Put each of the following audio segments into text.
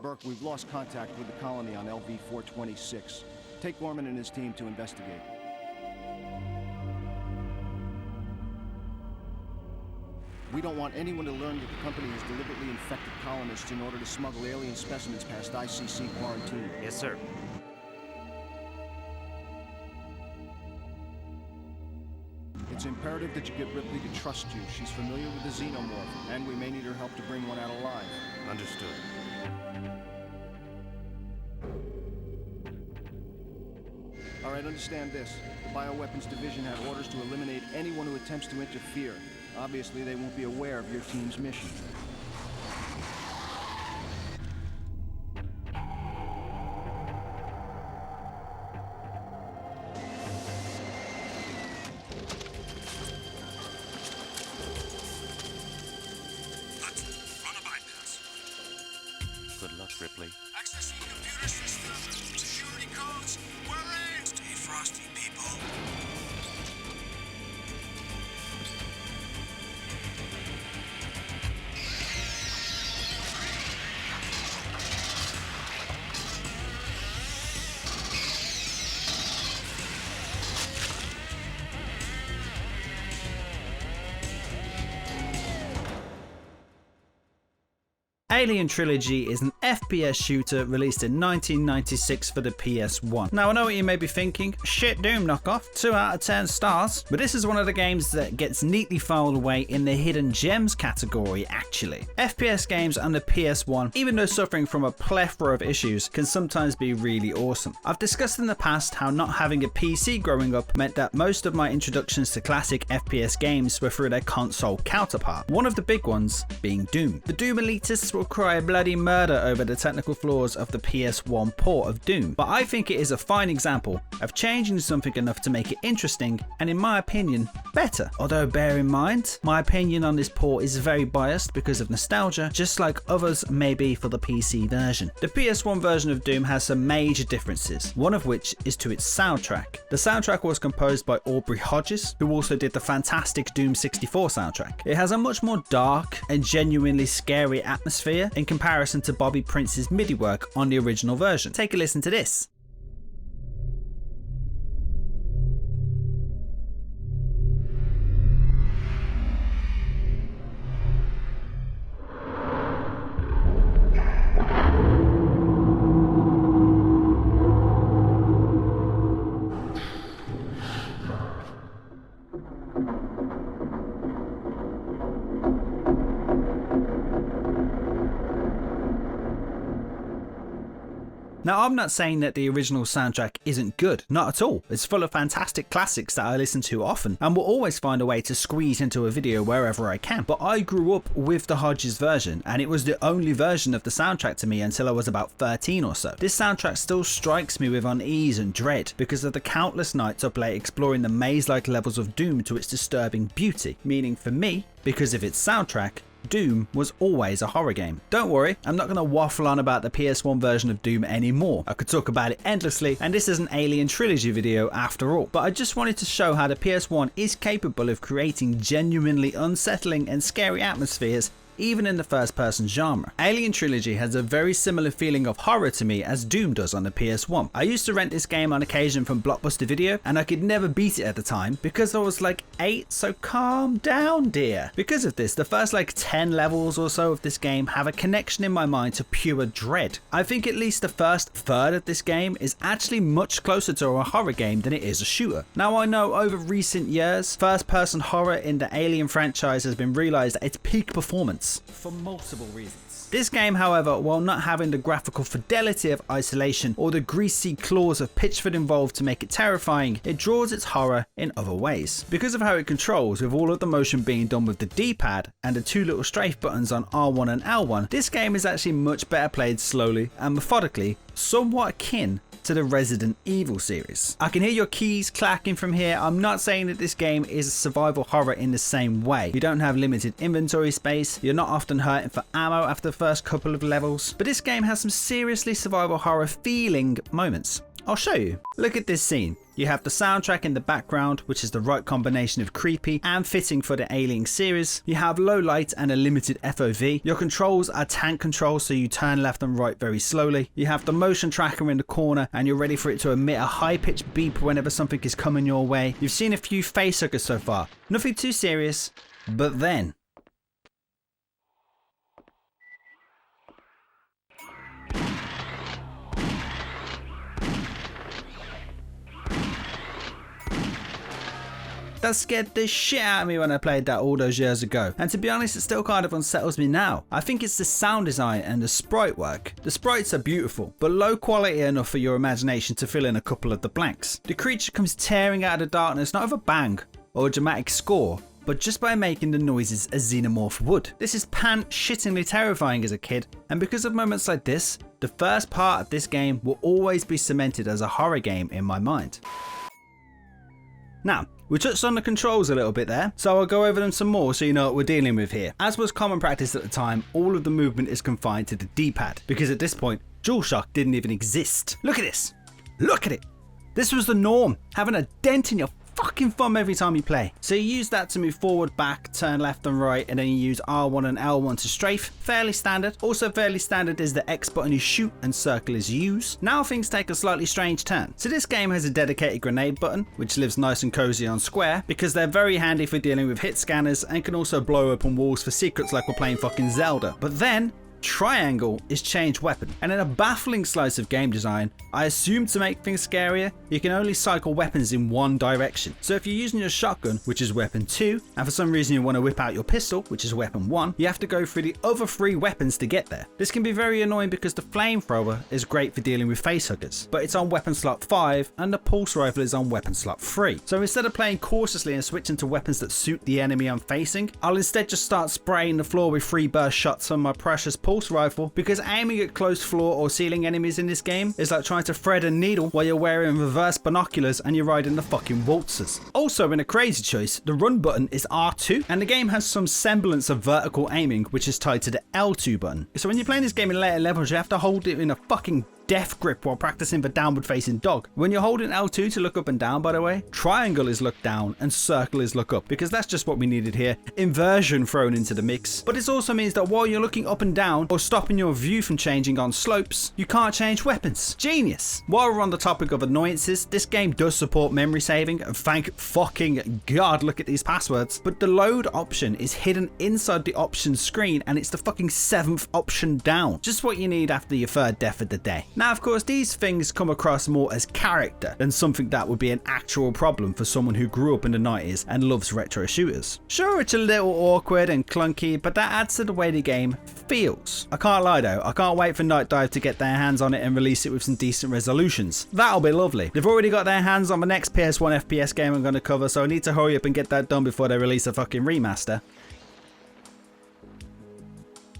Burke, we've lost contact with the colony on LV-426. Take Gorman and his team to investigate. We don't want anyone to learn that the company has deliberately infected colonists in order to smuggle alien specimens past ICC quarantine. Yes, sir. It's imperative that you get Ripley to trust you. She's familiar with the xenomorph, and we may need her help to bring one out alive. Understood. All right, understand this. The Bioweapons Division had orders to eliminate anyone who attempts to interfere. Obviously, they won't be aware of your team's mission. Good luck, Ripley. Accessing computer system. Security codes. We're in. Stay frosty, people. Alien Trilogy is an FPS shooter released in 1996 for the PS1. Now I know what you may be thinking, shit Doom knockoff, 2 out of 10 stars, but this is one of the games that gets neatly filed away in the hidden gems category actually. FPS games on the PS1, even though suffering from a plethora of issues, can sometimes be really awesome. I've discussed in the past how not having a PC growing up meant that most of my introductions to classic FPS games were through their console counterpart, one of the big ones being Doom. The Doom elitists will cry bloody murder over the technical flaws of the PS1 port of Doom, but I think it is a fine example of changing something enough to make it interesting and, in my opinion, better. Although bear in mind, my opinion on this port is very biased because of nostalgia, just like others may be for the PC version. The PS1 version of Doom has some major differences, one of which is to its soundtrack. The soundtrack was composed by Aubrey Hodges, who also did the fantastic Doom 64 soundtrack. It has a much more dark and genuinely scary atmosphere in comparison to Bobby Prince's MIDI work on the original version. Take a listen to this. Now, I'm not saying that the original soundtrack isn't good, not at all. It's full of fantastic classics that I listen to often and will always find a way to squeeze into a video wherever I can. But I grew up with the Hodges version, and it was the only version of the soundtrack to me until I was about 13 or so. This soundtrack still strikes me with unease and dread because of the countless nights up late exploring the maze-like levels of Doom to its disturbing beauty, meaning for me, because of its soundtrack, Doom was always a horror game. Don't worry, I'm not going to waffle on about the PS1 version of Doom anymore. I could talk about it endlessly, and this is an Alien Trilogy video after all. But I just wanted to show how the PS1 is capable of creating genuinely unsettling and scary atmospheres even in the first-person genre. Alien Trilogy has a very similar feeling of horror to me as Doom does on the PS1. I used to rent this game on occasion from Blockbuster Video, and I could never beat it at the time because I was like 8, so calm down dear. Because of this, the first like 10 levels or so of this game have a connection in my mind to pure dread. I think at least the first third of this game is actually much closer to a horror game than it is a shooter. Now I know over recent years, first-person horror in the Alien franchise has been realised at its peak performance for multiple reasons. This game, however, while not having the graphical fidelity of Isolation or the greasy claws of Pitchford involved to make it terrifying, it draws its horror in other ways. Because of how it controls, with all of the motion being done with the D-pad and the 2 little strafe buttons on R1 and L1, this game is actually much better played slowly and methodically, somewhat akin to the Resident Evil series. I can hear your keys clacking from here. I'm not saying that this game is a survival horror in the same way. You don't have limited inventory space, you're not often hurting for ammo after the first couple of levels, but this game has some seriously survival horror feeling moments. I'll show you. Look at this scene. You have the soundtrack in the background, which is the right combination of creepy and fitting for the Alien series. You have low light and a limited FOV. Your controls are tank controls, so you turn left and right very slowly. You have the motion tracker in the corner and you're ready for it to emit a high-pitched beep whenever something is coming your way. You've seen a few facehuggers so far. Nothing too serious, but then... That scared the shit out of me when I played that all those years ago, and to be honest it still kind of unsettles me now. I think it's the sound design and the sprite work. The sprites are beautiful, but low quality enough for your imagination to fill in a couple of the blanks. The creature comes tearing out of the darkness not with a bang or a dramatic score, but just by making the noises a xenomorph would. This is pant-shittingly terrifying as a kid, and because of moments like this, the first part of this game will always be cemented as a horror game in my mind. Now, we touched on the controls a little bit there, so I'll go over them some more so you know what we're dealing with here. As was common practice at the time, all of the movement is confined to the D-pad, because at this point, DualShock didn't even exist. Look at this! Look at it! This was the norm, having a dent in your fucking thumb every time you play. So you use that to move forward, back, turn left and right, and then you use R1 and L1 to strafe. Fairly standard. Also fairly standard is the X button is shoot and circle is use. Now things take a slightly strange turn. So this game has a dedicated grenade button, which lives nice and cozy on square, because they're very handy for dealing with hit scanners and can also blow open walls for secrets like we're playing fucking Zelda. But then, triangle is change weapon, and in a baffling slice of game design, I assume to make things scarier, you can only cycle weapons in one direction. So if you're using your shotgun, which is weapon 2, and for some reason you want to whip out your pistol, which is weapon 1, you have to go through the other 3 weapons to get there. This can be very annoying because the flamethrower is great for dealing with facehuggers, but it's on weapon slot 5 and the pulse rifle is on weapon slot 3. So instead of playing cautiously and switching to weapons that suit the enemy I'm facing, I'll instead just start spraying the floor with 3 burst shots on my precious pulse rifle, because aiming at close floor or ceiling enemies in this game is like trying to thread a needle while you're wearing reverse binoculars and you're riding the fucking waltzers. Also, in a crazy choice, the run button is R2, and the game has some semblance of vertical aiming, which is tied to the L2 button. So when you're playing this game in later levels, you have to hold it in a fucking death grip while practicing for downward facing dog. When you're holding L2 to look up and down, by the way, triangle is look down and circle is look up, because that's just what we needed here. Inversion thrown into the mix. But this also means that while you're looking up and down or stopping your view from changing on slopes, you can't change weapons. Genius. While we're on the topic of annoyances, this game does support memory saving, and thank fucking God, look at these passwords. But the load option is hidden inside the options screen, and it's the fucking 7th option down. Just what you need after your 3rd death of the day. Now, of course, these things come across more as character than something that would be an actual problem for someone who grew up in the 90s and loves retro shooters. Sure, it's a little awkward and clunky, but that adds to the way the game feels. I can't lie though, I can't wait for Night Dive to get their hands on it and release it with some decent resolutions. That'll be lovely. They've already got their hands on the next PS1 FPS game I'm going to cover, so I need to hurry up and get that done before they release a fucking remaster.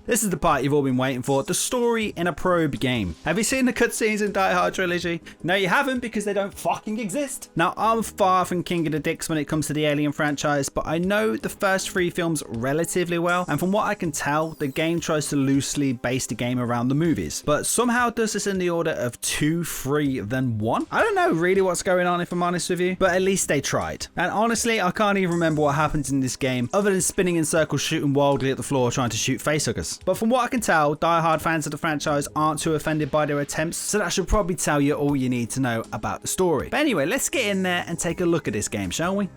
This is the part you've all been waiting for, the story in a probe game. Have you seen the cutscenes in Die Hard Trilogy? No, you haven't, because they don't fucking exist. Now, I'm far from king of the dicks when it comes to the Alien franchise, but I know the first 3 films relatively well, and from what I can tell, the game tries to loosely base the game around the movies, but somehow does this in the order of 2, 3, then 1. I don't know really what's going on, if I'm honest with you, but at least they tried. And honestly, I can't even remember what happens in this game, other than spinning in circles, shooting wildly at the floor, trying to shoot facehuggers. But from what I can tell, die-hard fans of the franchise aren't too offended by their attempts, so that should probably tell you all you need to know about the story. But anyway, let's get in there and take a look at this game, shall we?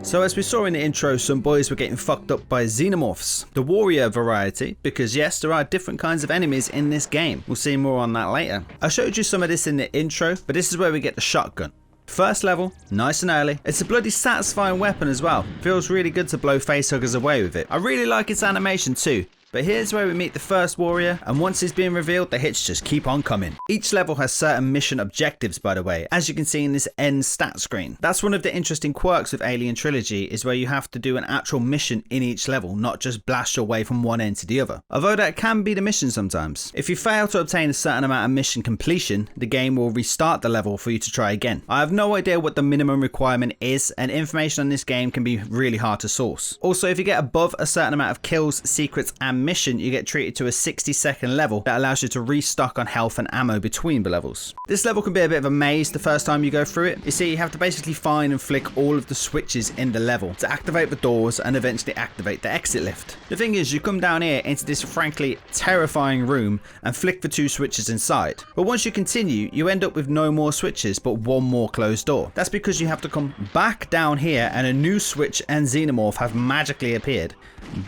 So as we saw in the intro, some boys were getting fucked up by xenomorphs, the warrior variety, because yes, there are different kinds of enemies in this game. We'll see more on that later. I showed you some of this in the intro, but this is where we get the shotgun. First level, nice and early. It's a bloody satisfying weapon as well. Feels really good to blow facehuggers away with it. I really like its animation too. But here's where we meet the first warrior, and once he's being revealed, the hits just keep on coming. Each level has certain mission objectives, by the way, as you can see in this end stat screen. That's one of the interesting quirks with Alien Trilogy, is where you have to do an actual mission in each level, not just blast your way from one end to the other. Although that can be the mission sometimes. If you fail to obtain a certain amount of mission completion, the game will restart the level for you to try again. I have no idea what the minimum requirement is, and information on this game can be really hard to source. Also, if you get above a certain amount of kills, secrets, and mission, you get treated to a 60-second level that allows you to restock on health and ammo between the levels. This level can be a bit of a maze the first time you go through it. You see, you have to basically find and flick all of the switches in the level to activate the doors and eventually activate the exit lift. The thing is, you come down here into this frankly terrifying room and flick the 2 switches inside. But once you continue, you end up with no more switches but 1 more closed door. That's because you have to come back down here and a new switch and xenomorph have magically appeared.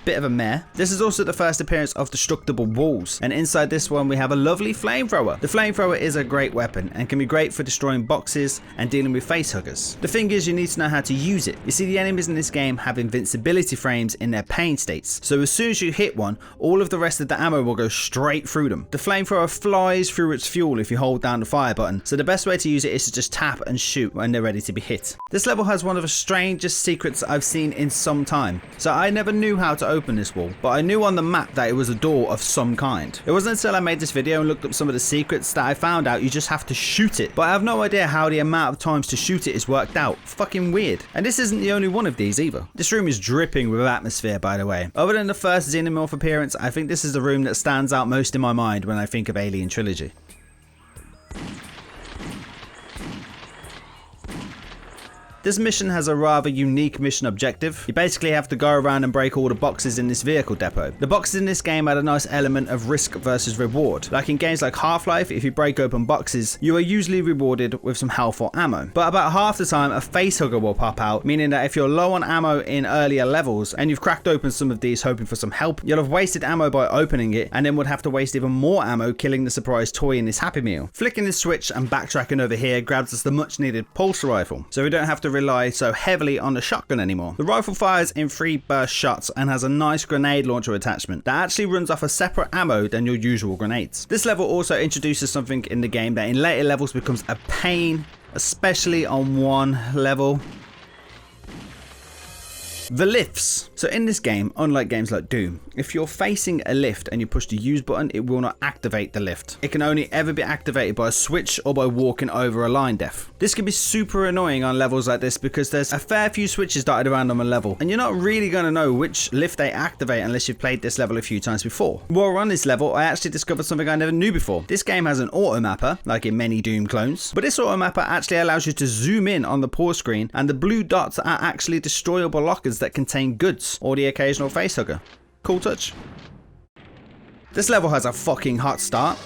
Bit of a mare. This is also the first appearance of destructible walls, and inside this one we have a lovely flamethrower. The flamethrower is a great weapon and can be great for destroying boxes and dealing with facehuggers. The thing is, you need to know how to use it. You see, the enemies in this game have invincibility frames in their pain states, so as soon as you hit one, all of the rest of the ammo will go straight through them. The flamethrower flies through its fuel if you hold down the fire button, so the best way to use it is to just tap and shoot when they're ready to be hit. This level has one of the strangest secrets I've seen in some time. So I never knew how to open this wall, but I knew on the map that it was a door of some kind. It wasn't until I made this video and looked up some of the secrets that I found out you just have to shoot it, but I have no idea how the amount of times to shoot it is worked out. Fucking weird. And this isn't the only one of these either. This room is dripping with atmosphere, by the way. Other than the first xenomorph appearance, I think this is the room that stands out most in my mind when I think of Alien Trilogy. This mission has a rather unique mission objective. You basically have to go around and break all the boxes in this vehicle depot. The boxes in this game add a nice element of risk versus reward. Like in games like Half-Life, if you break open boxes, you are usually rewarded with some health or ammo. But about half the time, a facehugger will pop out, meaning that if you're low on ammo in earlier levels and you've cracked open some of these hoping for some help, you'll have wasted ammo by opening it and then would have to waste even more ammo killing the surprise toy in this Happy Meal. Flicking this switch and backtracking over here grabs us the much needed pulse rifle, so we don't have to rely so heavily on the shotgun anymore. The rifle fires in 3 burst shots and has a nice grenade launcher attachment that actually runs off a separate ammo than your usual grenades. This level also introduces something in the game that in later levels becomes a pain, especially on one level. The lifts. So in this game, unlike games like Doom, if you're facing a lift and you push the use button, it will not activate the lift. It can only ever be activated by a switch or by walking over a line def. This can be super annoying on levels like this because there's a fair few switches dotted around on a level and you're not really going to know which lift they activate unless you've played this level a few times before. While we're on this level, I actually discovered something I never knew before. This game has an auto mapper, like in many Doom clones, but this auto mapper actually allows you to zoom in on the pause screen and the blue dots are actually destroyable lockers that contain goods or the occasional facehugger. Cool touch. This level has a fucking hot start.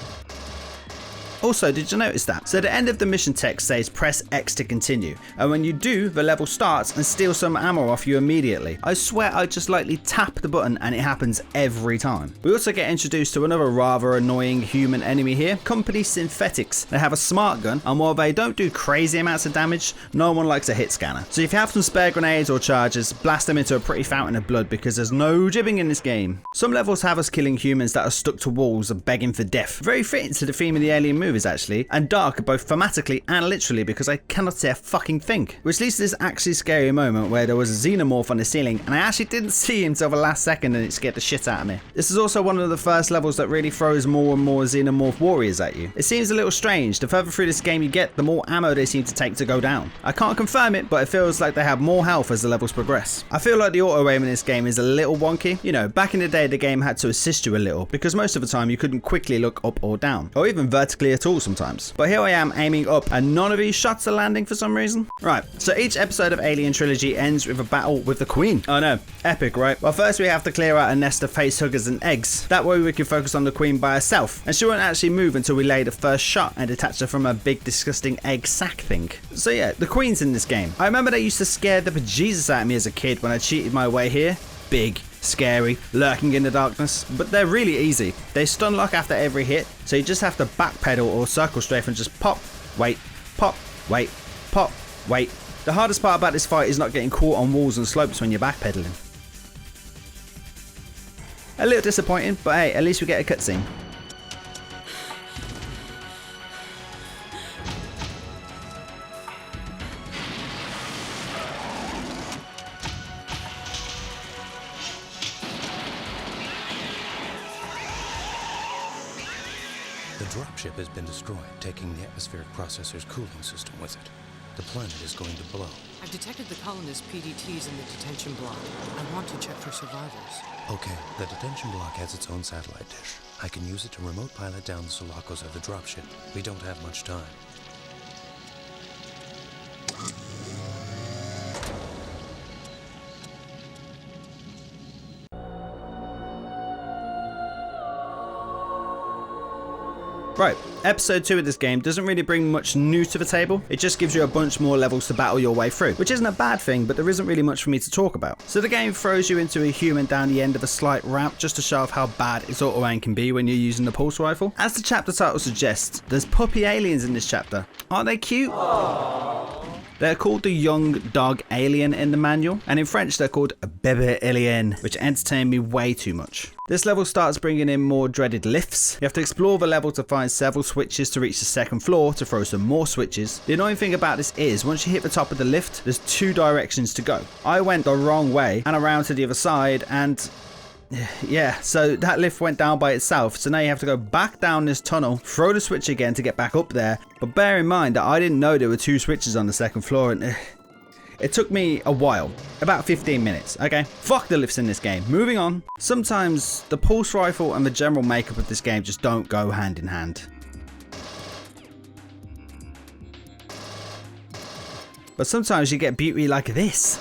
Also, did you notice that? So the end of the mission text says press X to continue, and when you do, the level starts and steals some ammo off you immediately. I swear I just lightly tap the button and it happens every time. We also get introduced to another rather annoying human enemy here, Company Synthetics. They have a smart gun, and while they don't do crazy amounts of damage, no one likes a hit scanner. So if you have some spare grenades or charges, blast them into a pretty fountain of blood because there's no jibbing in this game. Some levels have us killing humans that are stuck to walls and begging for death. Very fitting to the theme of the Alien movies actually, and dark both thematically and literally because I cannot say a fucking thing. Which leads to this actually scary moment where there was a xenomorph on the ceiling and I actually didn't see him until the last second and it scared the shit out of me. This is also one of the first levels that really throws more and more xenomorph warriors at you. It seems a little strange. The further through this game you get, the more ammo they seem to take to go down. I can't confirm it, but it feels like they have more health as the levels progress. I feel like the auto aim in this game is a little wonky. You know, back in the day the game had to assist you a little because most of the time you couldn't quickly look up or down, or even vertically at all sometimes. But here I am aiming up and none of these shots are landing for some reason. Right, so each episode of Alien Trilogy ends with a battle with the Queen. Oh no, epic, right? Well, first we have to clear out a nest of facehuggers and eggs. That way we can focus on the Queen by herself, and she won't actually move until we lay the first shot and detach her from a big disgusting egg sack thing. So yeah, the Queen's in this game. I remember they used to scare the bejesus out of me as a kid when I cheated my way here. Big, scary, lurking in the darkness, but they're really easy. They stun lock after every hit, so you just have to backpedal or circle strafe and just pop, wait, pop, wait, pop, wait. The hardest part about this fight is not getting caught on walls and slopes when you're backpedaling. A little disappointing, but hey, at least we get a cutscene. The dropship has been destroyed, taking the atmospheric processor's cooling system with it. The planet is going to blow. I've detected the colonist PDTs in the detention block. I want to check for survivors. Okay, the detention block has its own satellite dish. I can use it to remote pilot down the Sulaco's of the dropship. We don't have much time. Right, episode 2 of this game doesn't really bring much new to the table. It just gives you a bunch more levels to battle your way through, which isn't a bad thing, but there isn't really much for me to talk about. So the game throws you into a human down the end of a slight ramp just to show off how bad its auto aim can be when you're using the pulse rifle. As the chapter title suggests, there's puppy aliens in this chapter. Aren't they cute? They're called the young dog alien in the manual, and in French they're called bébé alien, which entertained me way too much. This level starts bringing in more dreaded lifts. You have to explore the level to find several switches to reach the second floor to throw some more switches. The annoying thing about this is, once you hit the top of the lift, there's 2 directions to go. I went the wrong way and around to the other side, and yeah, so that lift went down by itself, so now you have to go back down this tunnel, throw the switch again to get back up there. But bear in mind that I didn't know there were 2 switches on the second floor, and it took me a while, about 15 minutes, okay? Fuck the lifts in this game, moving on. Sometimes the pulse rifle and the general makeup of this game just don't go hand in hand. But sometimes you get beauty like this.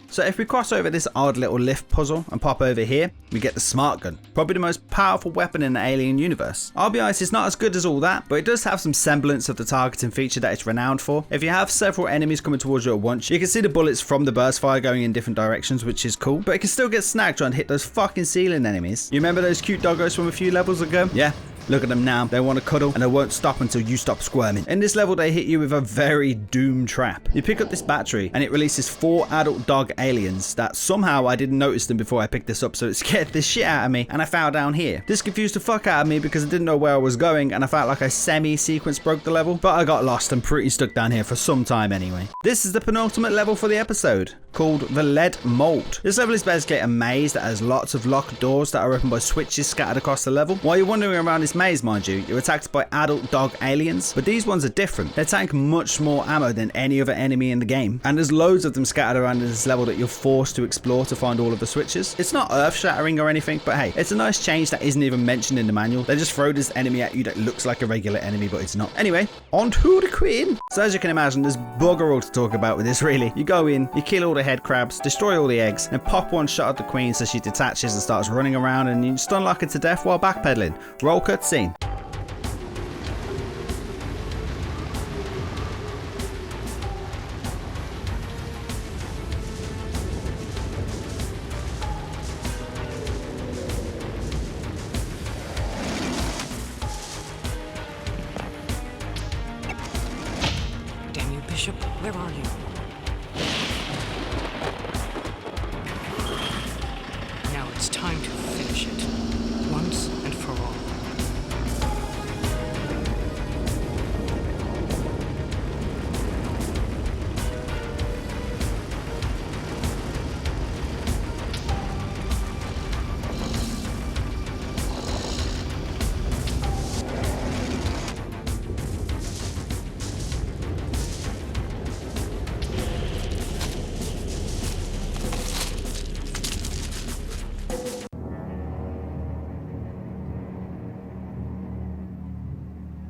So if we cross over this odd little lift puzzle and pop over here, we get the smart gun, probably the most powerful weapon in the Alien universe. I'll be honest, it's not as good as all that, but it does have some semblance of the targeting feature that it's renowned for. If you have several enemies coming towards you at once, you can see the bullets from the burst fire going in different directions, which is cool, but it can still get snagged trying to hit those fucking ceiling enemies. You remember those cute doggos from a few levels ago? Yeah. Look at them now, they want to cuddle and they won't stop until you stop squirming. In this level they hit you with a very doomed trap. You pick up this battery and it releases 4 adult dog aliens that somehow I didn't notice them before I picked this up, so it scared the shit out of me and I fell down here. This confused the fuck out of me because I didn't know where I was going and I felt like a semi-sequence broke the level, but I got lost and pretty stuck down here for some time anyway. This is the penultimate level for the episode, called the Lead Mold. This level is basically a maze that has lots of locked doors that are opened by switches scattered across the level. While you're wandering around this maze, mind you, you're attacked by adult dog aliens, but these ones are different. They tank much more ammo than any other enemy in the game, and there's loads of them scattered around in this level that you're forced to explore to find all of the switches. It's not earth-shattering or anything, but hey, it's a nice change that isn't even mentioned in the manual. They just throw this enemy at you that looks like a regular enemy, but it's not. Anyway, on to the Queen. So as you can imagine, there's bugger all to talk about with this, really. You go in, you kill all the head crabs, destroy all the eggs, and pop one shot at the Queen so she detaches and starts running around, and you stun lock her to death while backpedaling. Roll cutscene. Damn you, Bishop. Where are you? Now it's time to finish it. Once and for all.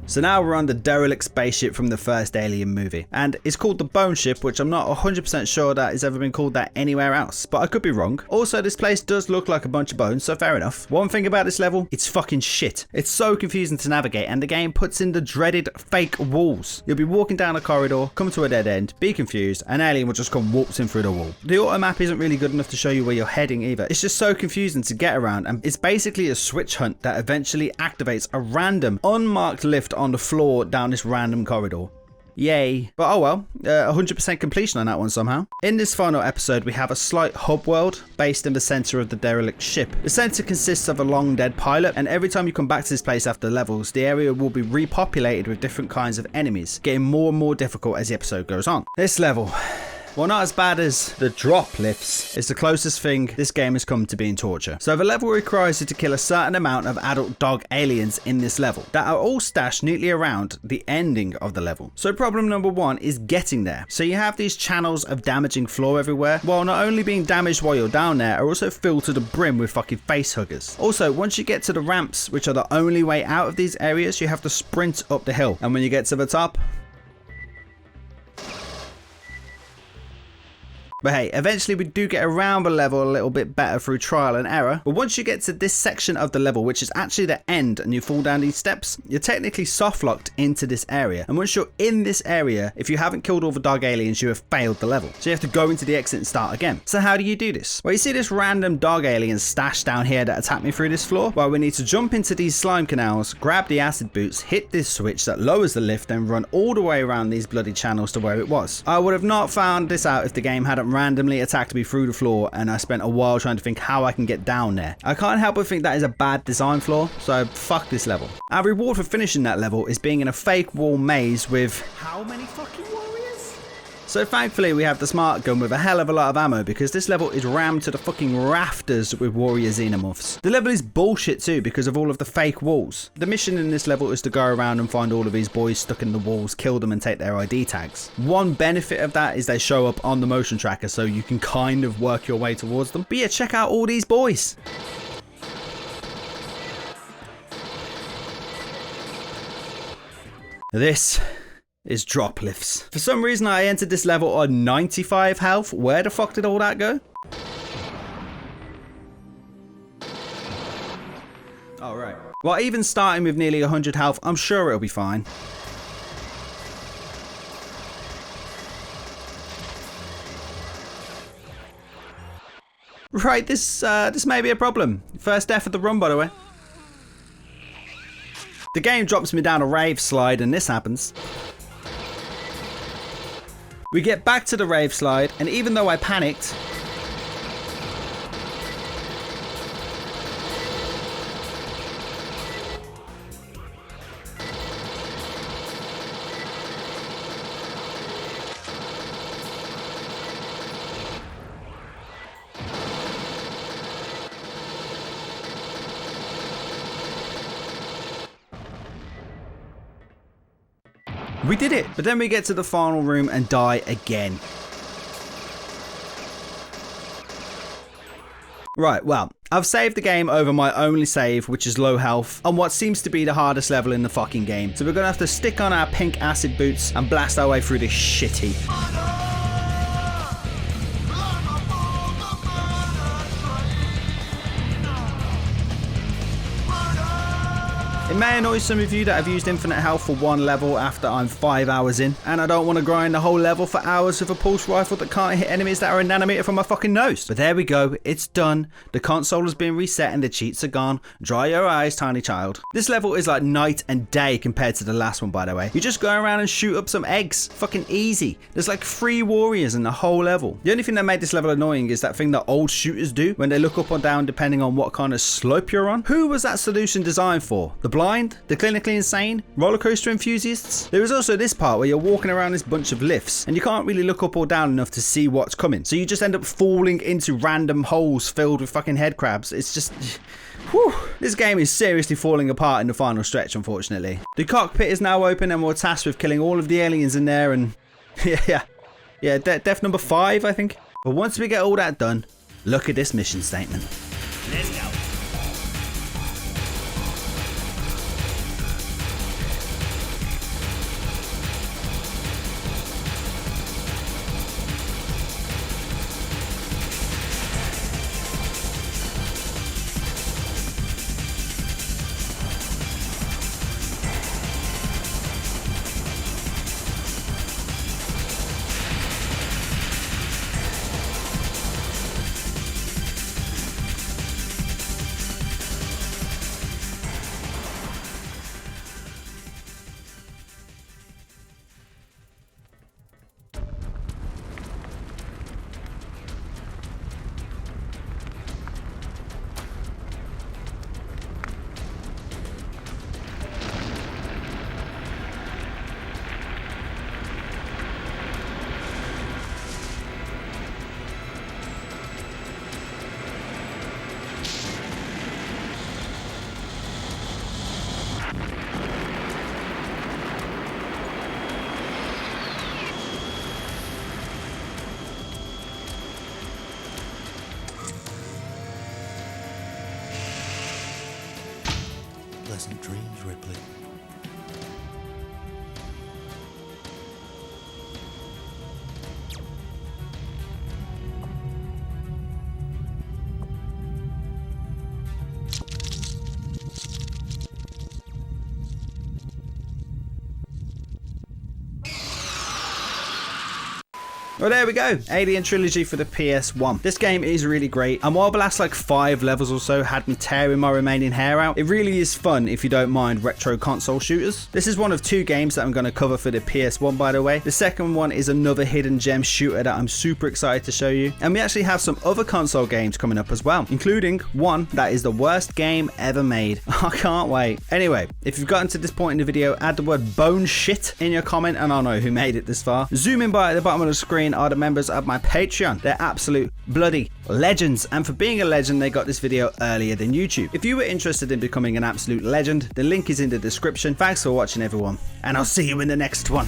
So now we're on the derelict spaceship from the first Alien movie, and it's called the Bone Ship, which I'm not 100% sure that it's ever been called that anywhere else, but I could be wrong. Also, this place does look like a bunch of bones, so fair enough. One thing about this level, it's fucking shit. It's so confusing to navigate, and the game puts in the dreaded fake walls. You'll be walking down a corridor, come to a dead end, be confused, an alien will just come waltzing through the wall. The auto map isn't really good enough to show you where you're heading either. It's just so confusing to get around, and it's basically a switch hunt that eventually activates a random, unmarked lift on the floor down this random corridor. Yay. But oh well, 100% completion on that one somehow. In this final episode, we have a slight hub world based in the center of the derelict ship. The center consists of a long dead pilot, and every time you come back to this place after levels, the area will be repopulated with different kinds of enemies, getting more and more difficult as the episode goes on. This level, While not as bad as the drop lifts, it's the closest thing this game has come to being torture. So the level requires you to kill a certain amount of adult dog aliens in this level that are all stashed neatly around the ending of the level. So problem number one is getting there. So you have these channels of damaging floor everywhere, while not only being damaged while you're down there, are also filled to the brim with fucking face huggers. Also, once you get to the ramps, which are the only way out of these areas, you have to sprint up the hill. And when you get to the top, but hey, eventually we do get around the level a little bit better through trial and error. But once you get to this section of the level, which is actually the end, and you fall down these steps, you're technically soft locked into this area. And once you're in this area, if you haven't killed all the dog aliens, you have failed the level. So you have to go into the exit and start again. So how do you do this? Well, you see this random dog alien stashed down here that attacked me through this floor? Well, we need to jump into these slime canals, grab the acid boots, hit this switch that lowers the lift, and run all the way around these bloody channels to where it was. I would have not found this out if the game hadn't randomly attacked me through the floor and I spent a while trying to think how I can get down there. I can't help but think that is a bad design flaw, so fuck this level. Our reward for finishing that level is being in a fake wall maze with how many fucking warriors? So thankfully we have the smart gun with a hell of a lot of ammo, because this level is rammed to the fucking rafters with warrior xenomorphs. The level is bullshit too because of all of the fake walls. The mission in this level is to go around and find all of these boys stuck in the walls, kill them and take their ID tags. One benefit of that is they show up on the motion tracker, so you can kind of work your way towards them. But yeah, check out all these boys. This is drop lifts. For some reason I entered this level on 95 health. Where the fuck did all that go? Oh, right. Well, even starting with nearly 100 health, I'm sure it'll be fine. Right, this may be a problem. First death of the run, by the way. The game drops me down a rave slide and this happens. We get back to the rave slide, and even though I panicked, we did it. But then we get to the final room and die again. Right, well, I've saved the game over my only save, which is low health, on what seems to be the hardest level in the fucking game. So we're gonna have to stick on our pink acid boots and blast our way through this shit heap. It may annoy some of you that have used infinite health for one level after I'm 5 hours in, and I don't want to grind the whole level for hours with a pulse rifle that can't hit enemies that are a nanometer from my fucking nose. But there we go, it's done. The console has been reset and the cheats are gone. Dry your eyes, tiny child. This level is like night and day compared to the last one, by the way. You just go around and shoot up some eggs. Fucking easy. There's like 3 warriors in the whole level. The only thing that made this level annoying is that thing that old shooters do when they look up or down depending on what kind of slope you're on. Who was that solution designed for? The blind? The clinically insane? Roller coaster enthusiasts? There is also this part where you're walking around this bunch of lifts and you can't really look up or down enough to see what's coming. So you just end up falling into random holes filled with fucking head crabs. It's just... whew. This game is seriously falling apart in the final stretch, unfortunately. The cockpit is now open and we're tasked with killing all of the aliens in there, and... yeah, death number 5, I think. But once we get all that done, look at this mission statement. Let's go. Pleasant dreams, Ripley. Well, there we go. Alien Trilogy for the PS1. This game is really great, and while the last like 5 levels or so had me tearing my remaining hair out, it really is fun if you don't mind retro console shooters. This is one of 2 games that I'm going to cover for the PS1, by the way. The second one is another hidden gem shooter that I'm super excited to show you, and we actually have some other console games coming up as well, including one that is the worst game ever made. I can't wait. Anyway, if you've gotten to this point in the video, add the word bone shit in your comment and I'll know who made it this far. Zooming by at the bottom of the screen are the members of my Patreon. They're absolute bloody legends, and for being a legend they got this video earlier than YouTube. If you were interested in becoming an absolute legend, the link is in the description. Thanks for watching everyone, and I'll see you in the next one.